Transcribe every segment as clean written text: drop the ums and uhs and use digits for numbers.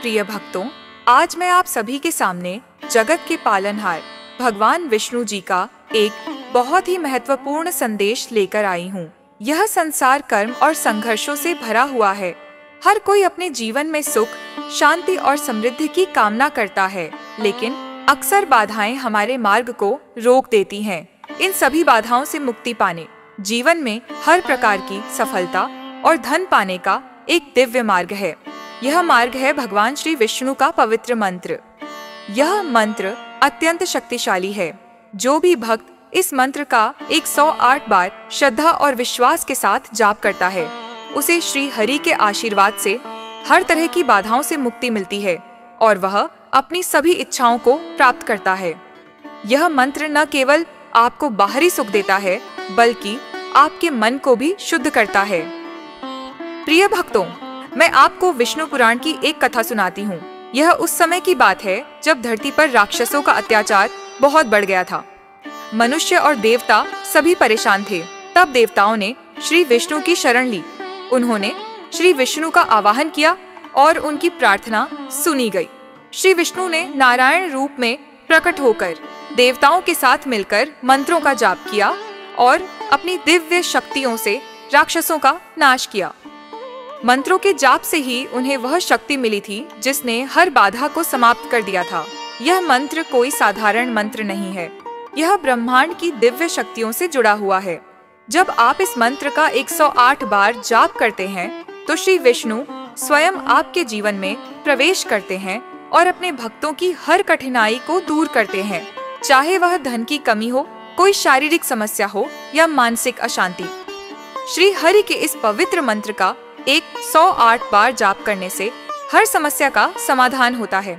प्रिय भक्तों, आज मैं आप सभी के सामने जगत के पालनहार भगवान विष्णु जी का एक बहुत ही महत्वपूर्ण संदेश लेकर आई हूँ। यह संसार कर्म और संघर्षों से भरा हुआ है। हर कोई अपने जीवन में सुख, शांति और समृद्धि की कामना करता है, लेकिन अक्सर बाधाएं हमारे मार्ग को रोक देती हैं। इन सभी बाधाओं से मुक्ति पाने, जीवन में हर प्रकार की सफलता और धन पाने का एक दिव्य मार्ग है। यह मार्ग है भगवान श्री विष्णु का पवित्र मंत्र। यह मंत्र अत्यंत शक्तिशाली है। जो भी भक्त इस मंत्र का 108 बार श्रद्धा और विश्वास के साथ जाप करता है, उसे श्री हरि के आशीर्वाद से हर तरह की बाधाओं से मुक्ति मिलती है और वह अपनी सभी इच्छाओं को प्राप्त करता है। यह मंत्र न केवल आपको बाहरी सुख देता है, बल्कि आपके मन को भी शुद्ध करता है। प्रिय भक्तों, मैं आपको विष्णु पुराण की एक कथा सुनाती हूँ। यह उस समय की बात है जब धरती पर राक्षसों का अत्याचार बहुत बढ़ गया था। मनुष्य और देवता सभी परेशान थे। तब देवताओं ने श्री विष्णु की शरण ली। उन्होंने श्री विष्णु का आवाहन किया और उनकी प्रार्थना सुनी गई। श्री विष्णु ने नारायण रूप में प्रकट होकर देवताओं के साथ मिलकर मंत्रों का जाप किया और अपनी दिव्य शक्तियों से राक्षसों का नाश किया। मंत्रों के जाप से ही उन्हें वह शक्ति मिली थी जिसने हर बाधा को समाप्त कर दिया था। यह मंत्र कोई साधारण मंत्र नहीं है। यह ब्रह्मांड की दिव्य शक्तियों से जुड़ा हुआ है। जब आप इस मंत्र का 108 बार जाप करते हैं, तो श्री विष्णु स्वयं आपके जीवन में प्रवेश करते हैं और अपने भक्तों की हर कठिनाई को दूर करते हैं, चाहे वह धन की कमी हो, कोई शारीरिक समस्या हो या मानसिक अशांति। श्री हरि के इस पवित्र मंत्र का 108 बार जाप करने से हर समस्या का समाधान होता है।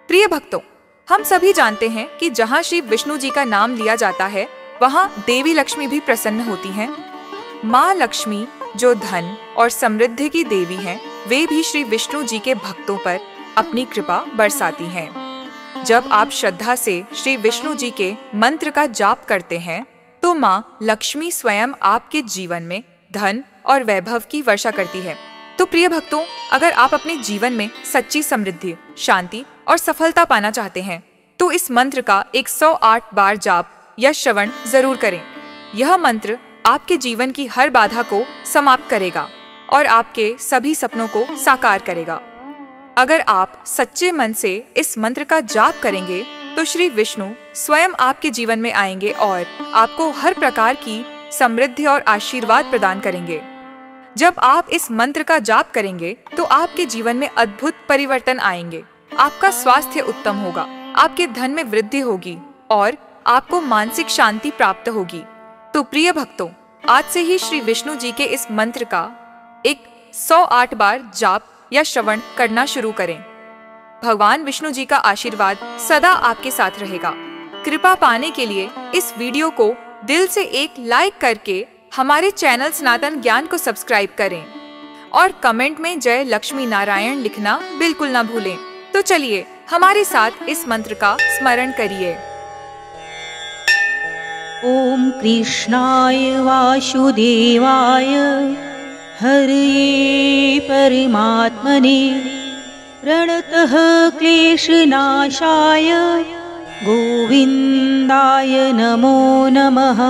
प्रिय भक्तों, हम सभी जानते हैं कि जहाँ श्री विष्णु जी का नाम लिया जाता है, वहाँ देवी लक्ष्मी भी प्रसन्न होती हैं। माँ लक्ष्मी, जो धन और समृद्धि की देवी हैं, वे भी श्री विष्णु जी के भक्तों पर अपनी कृपा बरसाती हैं। जब आप श्रद्धा से श्री विष्णु जी के मंत्र का जाप करते हैं, तो माँ लक्ष्मी स्वयं आपके जीवन में धन और वैभव की वर्षा करती है। तो प्रिय भक्तों, अगर आप अपने जीवन में सच्ची समृद्धि, शांति और सफलता पाना चाहते हैं, तो इस मंत्र का 108 बार जाप या श्रवण जरूर करें। यह मंत्र आपके जीवन की हर बाधा को समाप्त करेगा और आपके सभी सपनों को साकार करेगा। अगर आप सच्चे मन से इस मंत्र का जाप करेंगे, तो श्री विष्णु स्वयं आपके जीवन में आएंगे और आपको हर प्रकार की समृद्धि और आशीर्वाद प्रदान करेंगे। जब आप इस मंत्र का जाप करेंगे, तो आपके जीवन में अद्भुत परिवर्तन आएंगे। आपका स्वास्थ्य उत्तम होगा, आपके धन में वृद्धि होगी और आपको मानसिक शांति प्राप्त होगी। तो प्रिय भक्तों, आज से ही श्री विष्णु जी के इस मंत्र का 108 बार जाप या श्रवण करना शुरू करें। भगवान विष्णु जी का आशीर्वाद सदा आपके साथ रहेगा। कृपा पाने के लिए इस वीडियो को दिल से एक लाइक करके हमारे चैनल सनातन ज्ञान को सब्सक्राइब करें और कमेंट में जय लक्ष्मी नारायण लिखना बिल्कुल ना भूलें। तो चलिए हमारे साथ इस मंत्र का स्मरण करिए। ओम कृष्णाय वासुदेवाय हरये परमात्मने प्रणतः क्लेशनाशाय गोविन्दाय नमो नमः।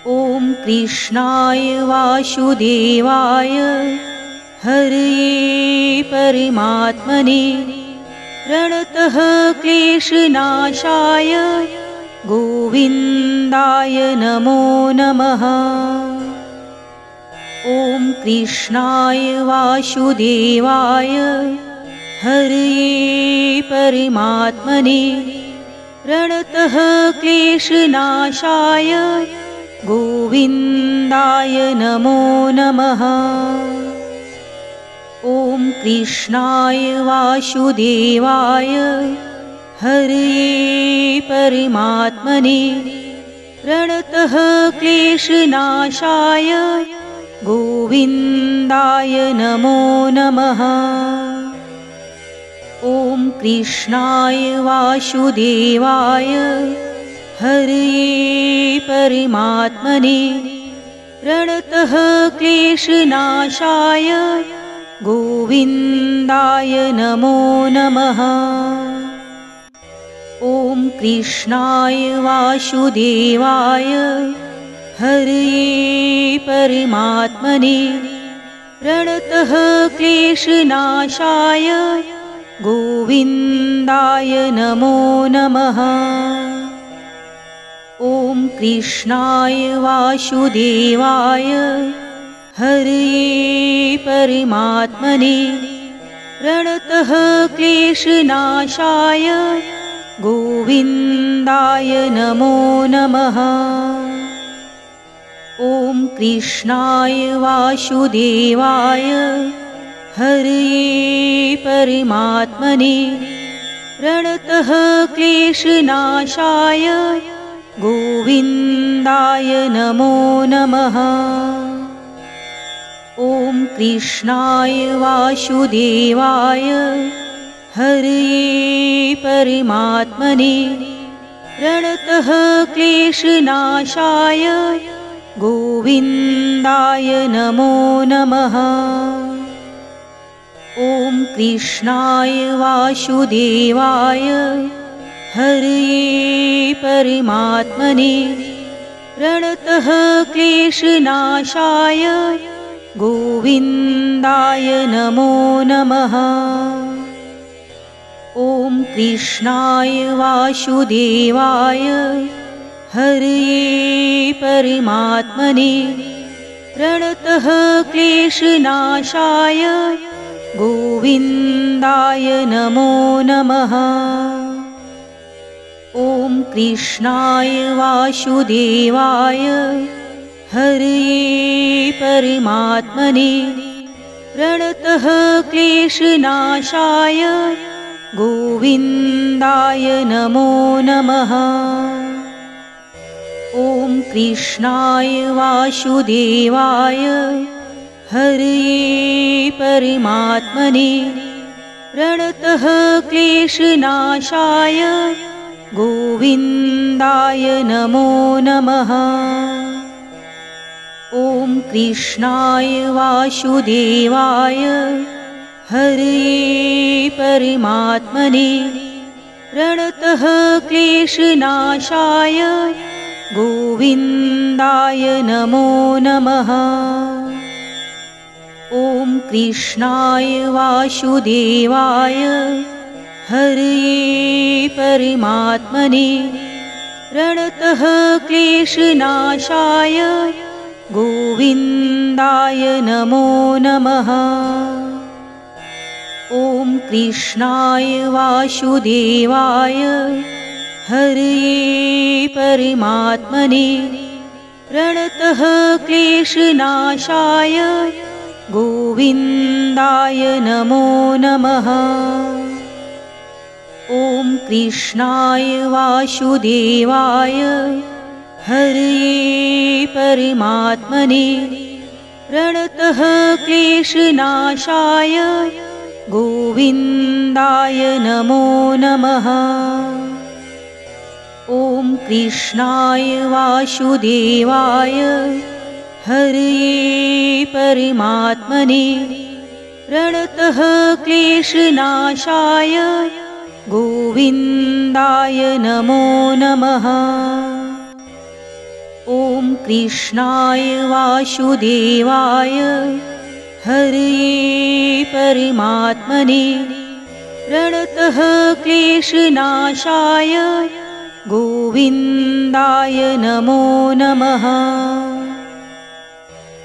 ओम कृष्णाय वासुदेवाय हरये परमात्मने प्रणतः क्लेशनाशाय गोविन्दाय नमो नमः। ओम कृष्णाय वासुदेवाय हरये परमात्मने प्रणतः क्लेशनाशाय गोविन्दाय नमो नमः। ओम कृष्णाय वासुदेवाय हरये परमात्मने प्रणतः क्लेशनाशाय गोविन्दाय नमो नमः। ओम कृष्णाय वासुदेवाय हरये परमात्मने प्रणतः क्लेशनाशाय गोविन्दाय नमो नमः। ॐ कृष्णाय वासुदेवाय हरये परमात्मने प्रणतः क्लेशनाशाय गोविन्दाय नमो नमः। ॐ कृष्णाय वासुदेवाय हरये परमात्मने प्रणतः क्लेशनाशाय गोविन्दाय नमो नमः। ॐ कृष्णाय वासुदेवाय हरये परमात्मने प्रणतः क्लेशनाशाय गोविन्दाय नमो नमः। ॐ कृष्णाय वासुदेवाय हरये परमात्मने प्रणतः क्लेशनाशाय गोविन्दाय नमो नमः। ॐ कृष्णाय वासुदेवाय हरये परमात्मने प्रणतः क्लेशनाशाय गोविन्दाय नमो नमः। ॐ कृष्णाय वासुदेवाय हरये परमात्मने प्रणतः क्लेशनाशाय गोविन्दाय नमो नमः। ॐ कृष्णाय वासुदेवाय हरये परमात्मने प्रणतः क्लेशनाशाय गोविन्दाय नमो नमः। ॐ कृष्णाय वासुदेवाय हरये परमात्मने प्रणतः क्लेशनाशाय गोविन्दाय नमो नमः। ॐ कृष्णाय वासुदेवाय हरये परमात्मने प्रणतः क्लेशनाशाय गोविन्दाय नमो नमः। ॐ कृष्णाय वासुदेवाय हरये परमात्मने प्रणतः क्लेशनाशाय गोविन्दाय नमो नमः। ॐ कृष्णाय वासुदेवाय हरये परमात्मने प्रणतः क्लेशनाशाय गोविन्दाय नमो नमः। ॐ कृष्णाय वासुदेवाय हरये परमात्मने प्रणतः क्लेशनाशाय गोविन्दाय नमो नमः। ॐ कृष्णाय वासुदेवाय हरये परमात्मने प्रणतः क्लेशनाशाय गोविन्दाय नमो नमः। ॐ कृष्णाय वासुदेवाय हरये परमात्मने प्रणतः क्लेशनाशाय गोविन्दाय नमो नमः।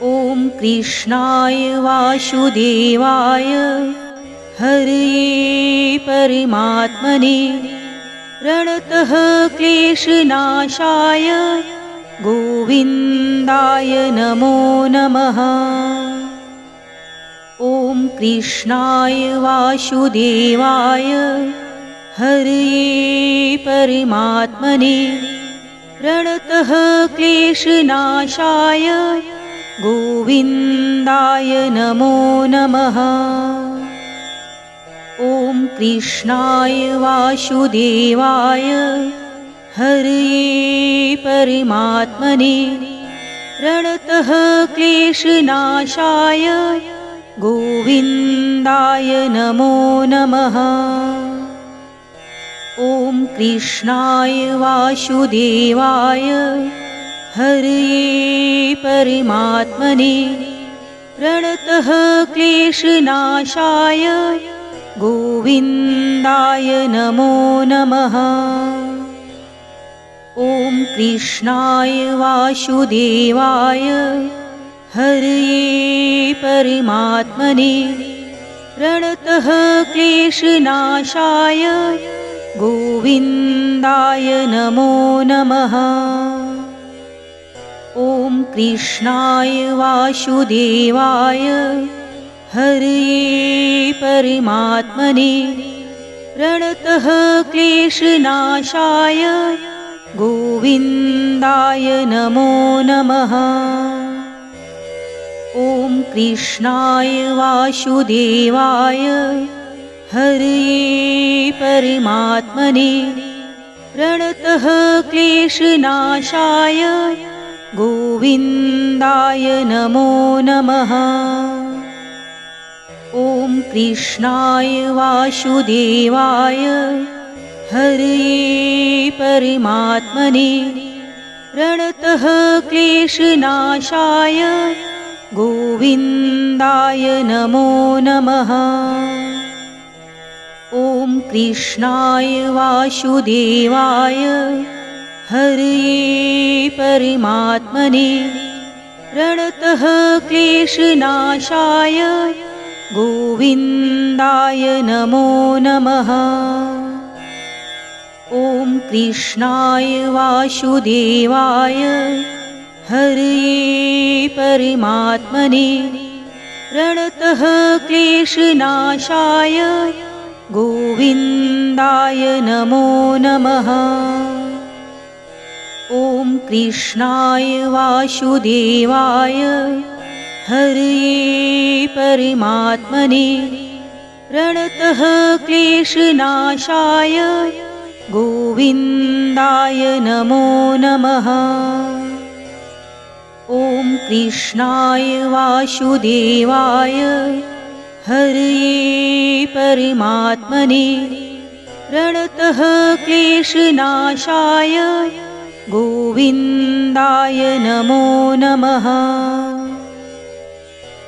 ॐ कृष्णाय वासुदेवाय हरये परमात्मने प्रणतः क्लेशनाशाय गोविन्दाय नमो नमः। ॐ कृष्णाय वासुदेवाय हरये परमात्मने प्रणतः क्लेशनाशाय गोविन्दाय नमो नमः। ॐ कृष्णाय वासुदेवाय हरये परमात्मने प्रणतः क्लेशनाशाय गोविन्दाय नमो नमः। ॐ कृष्णाय वासुदेवाय हरये परमात्मने प्रणतः क्लेशनाशाय गोविन्दाय नमो नमः। ॐ कृष्णाय वासुदेवाय हरये परमात्मने प्रणतः क्लेशनाशाय गोविन्दाय नमो नमः। ॐ कृष्णाय वासुदेवाय हरये परमात्मने प्रणतः क्लेशनाशाय गोविन्दाय नमो नमः। ॐ कृष्णाय वासुदेवाय हरये परमात्मने प्रणतः क्लेशनाशाय गोविन्दाय नमो नमः। ॐ कृष्णाय वासुदेवाय हरये परमात्मने प्रणतः क्लेशनाशाय गोविन्दाय नमो नमः। ॐ कृष्णाय वासुदेवाय हरये परमात्मने प्रणतः क्लेशनाशाय गोविन्दाय नमो नमः। ॐ कृष्णाय वासुदेवाय हरये परमात्मने प्रणतः क्लेशनाशाय गोविन्दाय नमो नमः। ॐ कृष्णाय वासुदेवाय हरये परमात्मने प्रणतः क्लेशनाशाय गोविन्दाय नमो नमः। ॐ कृष्णाय वासुदेवाय हरये परमात्मने प्रणतः क्लेशनाशाय गोविन्दाय नमो नमः।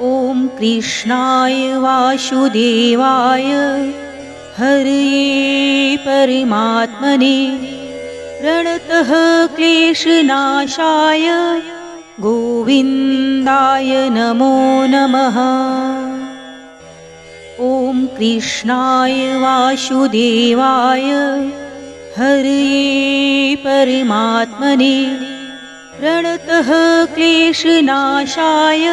ॐ कृष्णाय वासुदेवाय हरये परमात्मने प्रणतः क्लेशनाशाय गोविन्दाय नमो नमः। ॐ कृष्णाय वासुदेवाय हरये परमात्मने प्रणतः क्लेशनाशाय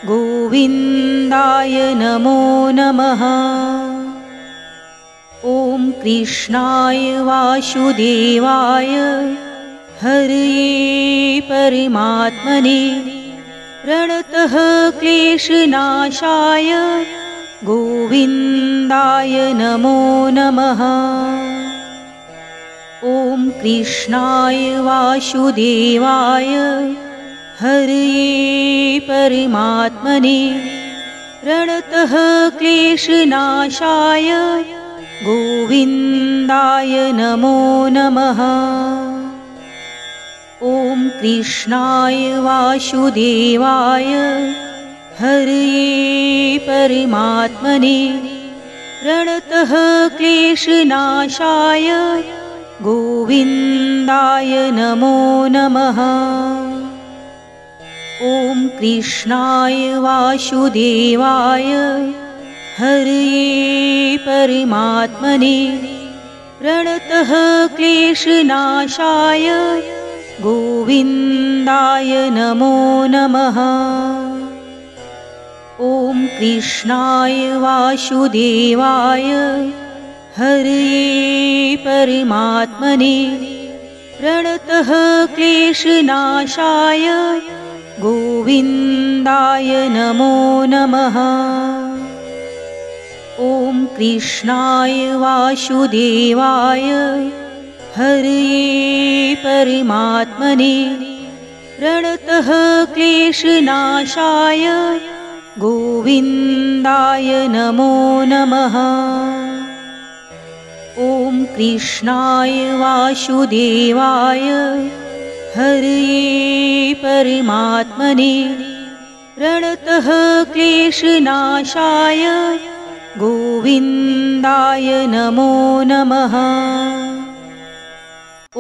गोविन्दाय नमो नमः। ॐ कृष्णाय वासुदेवाय हरये परमात्मने प्रणतः क्लेशनाशाय गोविन्दाय नमो नमः। ॐ कृष्णाय वासुदेवाय हरये परमात्मने प्रणतः क्लेशनाशाय गोविन्दाय नमो नमः। ॐ कृष्णाय वासुदेवाय हरये परमात्मने प्रणतः क्लेशनाशाय गोविन्दाय नमो नमः। ॐ कृष्णाय वासुदेवाय हरये परमात्मने प्रणतः क्लेशनाशाय गोविन्दाय नमो नमः। ॐ कृष्णाय वासुदेवाय हरये परमात्मने प्रणतः क्लेशनाशाय गोविन्दाय नमो नमः। ॐ कृष्णाय वासुदेवाय हरये परमात्मने प्रणतः क्लेशनाशाय गोविन्दाय नमो नमः। ॐ कृष्णाय वासुदेवाय हरये परमात्मने प्रणतः क्लेशनाशाय गोविन्दाय नमो नमः।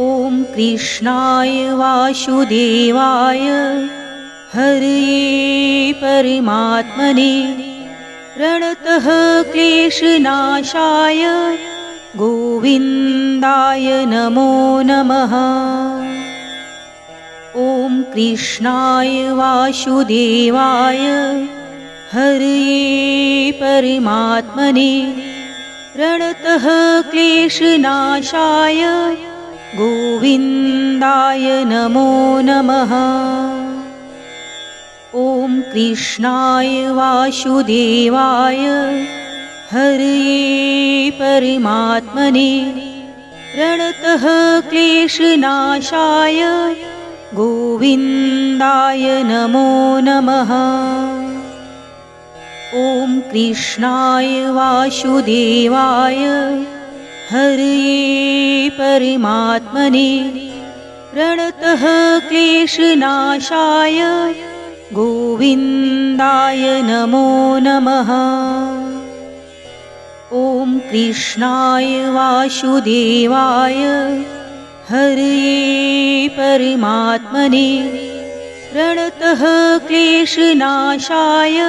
ॐ कृष्णाय वासुदेवाय हरये परमात्मने प्रणतः क्लेशनाशाय गोविन्दाय नमो नमः। ॐ कृष्णाय वासुदेवाय हरये परमात्मने प्रणतः क्लेशनाशाय गोविन्दाय नमो नमः। ॐ कृष्णाय वासुदेवाय हरये परमात्मने प्रणतः क्लेशनाशाय गोविन्दाय नमो नमः। ॐ कृष्णाय वासुदेवाय हरये परमात्मने प्रणतः क्लेशनाशाय गोविन्दाय नमो नमः। ॐ कृष्णाय वासुदेवाय हरये परमात्मने प्रणतः क्लेशनाशाय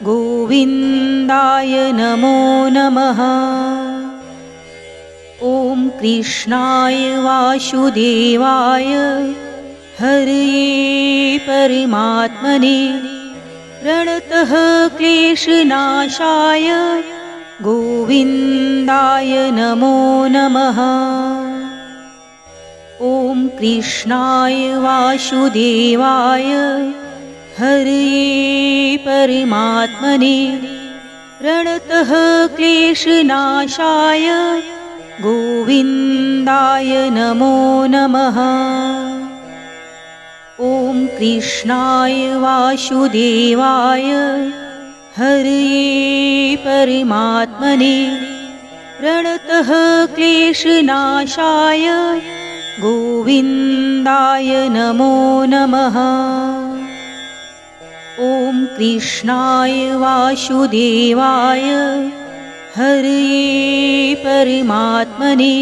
गोविन्दाय नमो नमः। ॐ कृष्णाय वासुदेवाय हरये परमात्मने प्रणतः क्लेशनाशाय गोविन्दाय नमो नमः। ॐ कृष्णाय वासुदेवाय हरये परमात्मने प्रणतः क्लेशनाशाय गोविन्दाय नमो नमः। ॐ कृष्णाय वासुदेवाय हरये परमात्मने प्रणतः क्लेशनाशाय गोविन्दाय नमो नमः। ॐ कृष्णाय वासुदेवाय हरये परमात्मने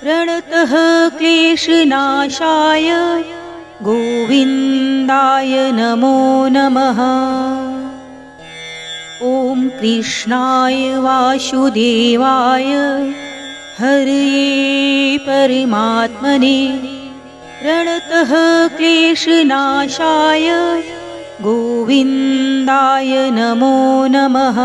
प्रणतः क्लेशनाशाय गोविन्दाय नमो नमः। ॐ कृष्णाय वासुदेवाय हरये परमात्मने प्रणतः क्लेशनाशाय गोविन्दाय नमो नमः।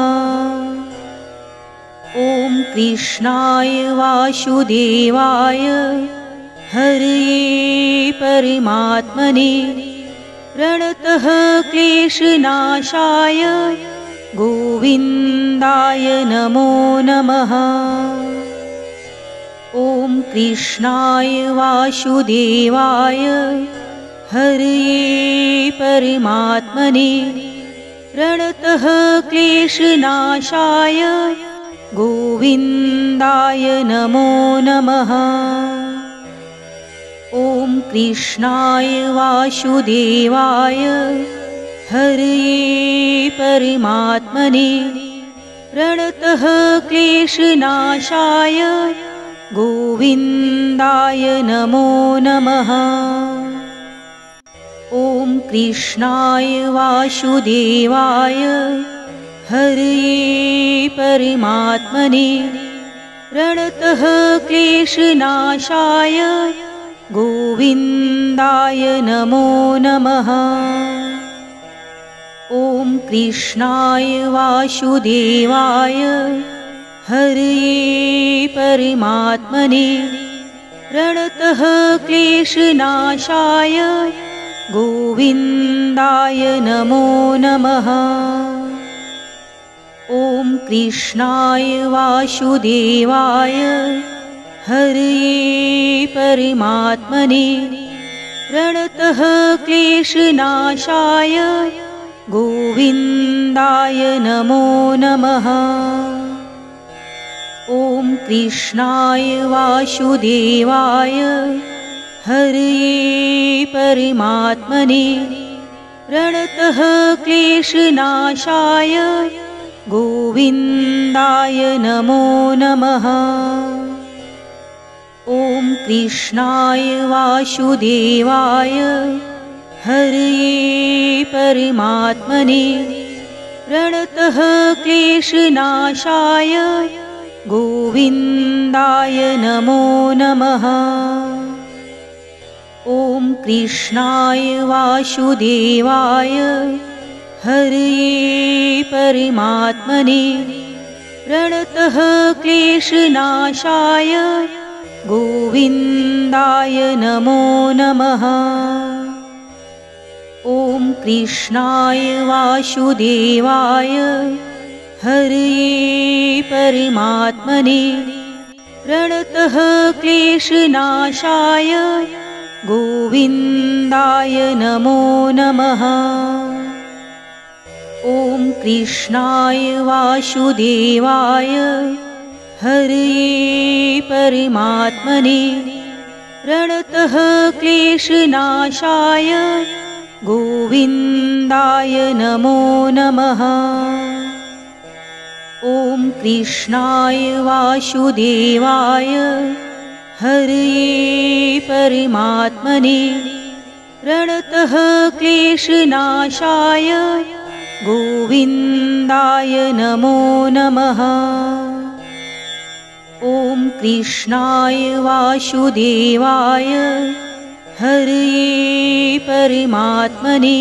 ॐ कृष्णाय वासुदेवाय हरये परमात्मने प्रणतः क्लेशनाशाय गोविन्दाय नमो नमः। ॐ कृष्णाय वासुदेवाय हरये परमात्मने प्रणतः क्लेशनाशाय गोविन्दाय नमो नमः। ॐ कृष्णाय वासुदेवाय हरये परमात्मने प्रणतः क्लेशनाशाय गोविन्दाय नमो नमः। ॐ कृष्णाय वासुदेवाय हरये परमात्मने प्रणतः क्लेशनाशाय गोविन्दाय नमो नमः। ॐ कृष्णाय वासुदेवाय हरये परमात्मने प्रणतः क्लेशनाशाय गोविन्दाय नमो नमः। ॐ कृष्णाय वासुदेवाय हरये परमात्मने प्रणतः क्लेशनाशाय गोविन्दाय गोविन्दाय नमो नमः। ॐ कृष्णाय वासुदेवाय हरये परमात्मने प्रणतः क्लेशनाशाय गोविन्दाय नमो नमः। ॐ कृष्णाय वासुदेवाय हरये परमात्मने प्रणतः क्लेशनाशाय गोविन्दाय नमो नमः। ॐ कृष्णाय वासुदेवाय हरये परमात्मने प्रणतः क्लेशनाशाय गोविन्दाय नमो नमः। ॐ कृष्णाय वासुदेवाय हरये परमात्मने प्रणतः क्लेशनाशाय गोविन्दाय नमो नमः। ॐ कृष्णाय वासुदेवाय हरये परमात्मने प्रणतः क्लेशनाशाय गोविन्दाय नमो नमः। ॐ कृष्णाय वासुदेवाय हरये परमात्मने प्रणतः क्लेशनाशाय गोविन्दाय नमो नमः। ॐ कृष्णाय वासुदेवाय हरये परमात्मने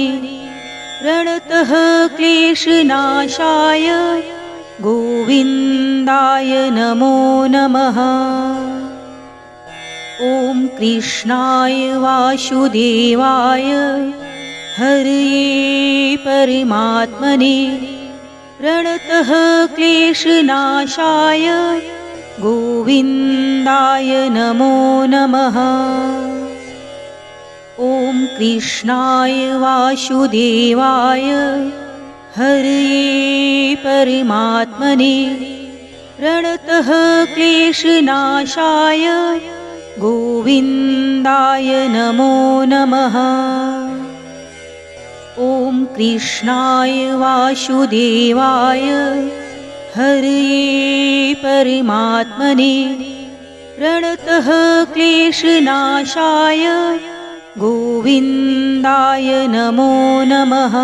प्रणतः क्लेशनाशाय गोविन्दाय नमो नमः। ॐ कृष्णाय वासुदेवाय हरये परमात्मने प्रणतः क्लेशनाशाय गोविन्दाय नमो नमः। ॐ कृष्णाय वासुदेवाय हरये परमात्मने प्रणतः क्लेशनाशाय गोविन्दाय नमो नमः। ॐ कृष्णाय वासुदेवाय हरये परमात्मने प्रणतः क्लेशनाशाय गोविन्दाय नमो नमः।